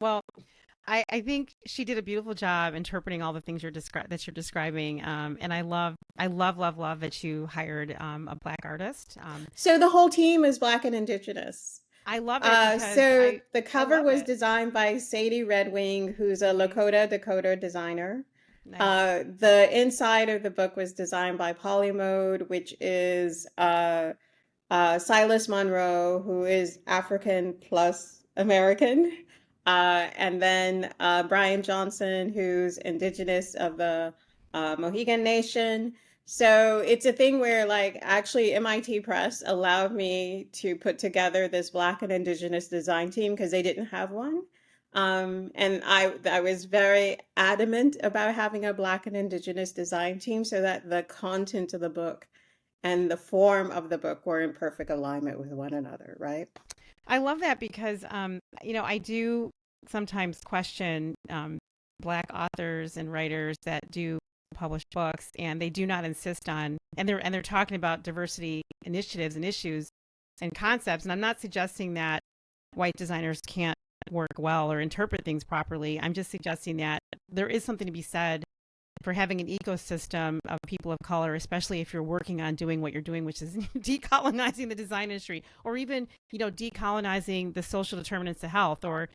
Well, I think she did a beautiful job interpreting all the things you're describing. And I love that you hired a Black artist. So the whole team is Black and Indigenous. I love it because So I the I cover love was it. designed by Sadie Redwing, who's a Hmm. Lakota Dakota designer. Nice. The inside of the book was designed by Polymode, which is Silas Monroe, who is African plus American, and then Brian Johnson, who's indigenous of the Mohegan Nation. So it's a thing where, like, actually, MIT Press allowed me to put together this Black and Indigenous design team because they didn't have one. And I was very adamant about having a Black and Indigenous design team so that the content of the book and the form of the book were in perfect alignment with one another, right? I love that because I do sometimes question Black authors and writers that do publish books, and they do not insist on, and they're talking about diversity initiatives and issues and concepts. And I'm not suggesting that white designers can't work well or interpret things properly. I'm just suggesting that there is something to be said for having an ecosystem of people of color, especially if you're working on doing what you're doing, which is decolonizing the design industry, or even decolonizing the social determinants of health, or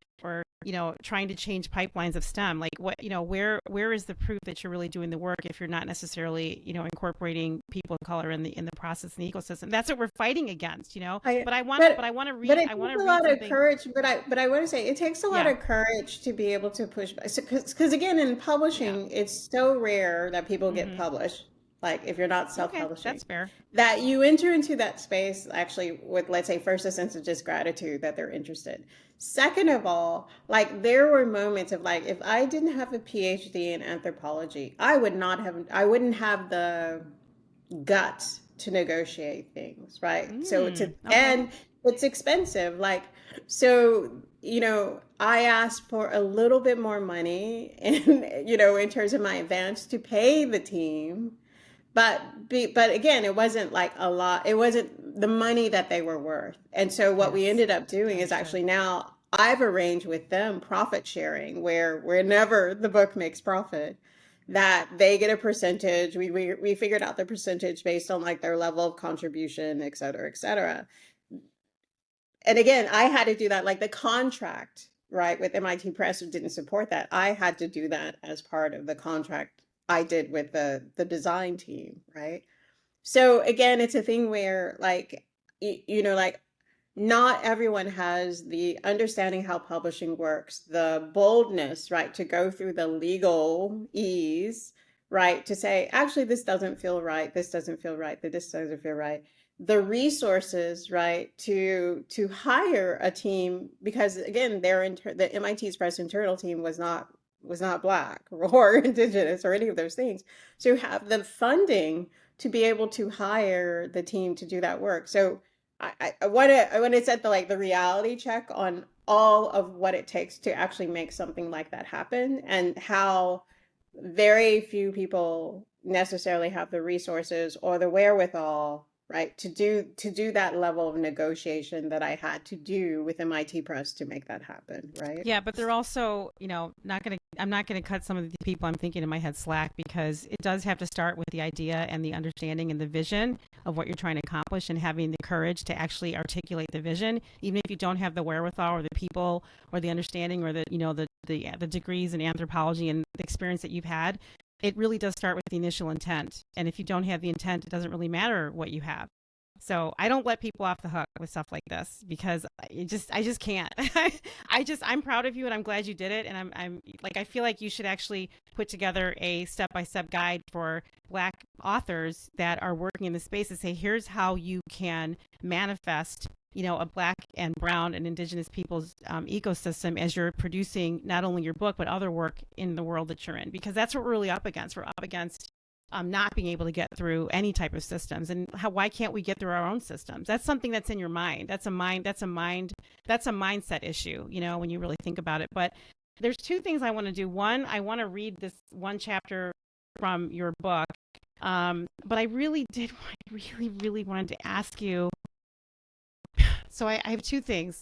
trying to change pipelines of STEM. Like, what where is the proof that you're really doing the work if you're not necessarily incorporating people of color in the process and the ecosystem? That's what we're fighting against. I But I want to but but I want to but read it I want takes to a read lot of something. courage. But I want to say it takes a lot Yeah, of courage to be able to push back. Because again, in yeah. publishing, it's so rare that people get Mm-hmm. published. Like if you're not Okay, self-publishing, that's fair. that you enter into that space actually with, let's say, first a sense of just gratitude that they're interested. Second of all, like there were moments of like if I didn't have a PhD in anthropology, I wouldn't have the guts to negotiate things, right? Okay. And it's expensive. Like, so, I asked for a little bit more money and, in terms of my advance to pay the team. But again, it wasn't like a lot. It wasn't the money that they were worth. And so what we Yes. ended up doing is Understood. actually now I've arranged with them profit sharing where whenever the book makes profit, that they get a percentage. We figured out the percentage based on like their level of contribution, et cetera, et cetera. And again, I had to do that, like the contract, right, with MIT Press didn't support that. I had to do that as part of the contract I did with the design team, right? So again, it's a thing where like like not everyone has the understanding how publishing works, the boldness, right, to go through the legal ease, right, to say, actually, this doesn't feel right, this doesn't feel right, that this doesn't feel right. The resources, right, to hire a team because again, the MIT's press internal team was not black or indigenous or any of those things. So have the funding to be able to hire the team to do that work. So I want to set the reality check on all of what it takes to actually make something like that happen and how very few people necessarily have the resources or the wherewithal, right, to do that level of negotiation that I had to do with MIT Press to make that happen, right? Yeah, but they're also, not going to, I'm not going to cut some of the people I'm thinking in my head slack because it does have to start with the idea and the understanding and the vision of what you're trying to accomplish and having the courage to actually articulate the vision, even if you don't have the wherewithal or the people or the understanding or the degrees in anthropology and the experience that you've had. It really does start with the initial intent. And if you don't have the intent, it doesn't really matter what you have. So I don't let people off the hook with stuff like this because I just can't. I'm proud of you and I'm glad you did it. And I'm like, I feel like you should actually put together a step by step guide for Black authors that are working in the space to say, here's how you can manifest, a Black and Brown and Indigenous people's ecosystem as you're producing not only your book, but other work in the world that you're in, because that's what we're really up against. We're up against not being able to get through any type of systems, and why can't we get through our own systems? That's something that's in your mind. That's a mindset issue, when you really think about it. But there's two things I want to do. One, I want to read this one chapter from your book. But I really did, I really, really wanted to ask you. So I have two things.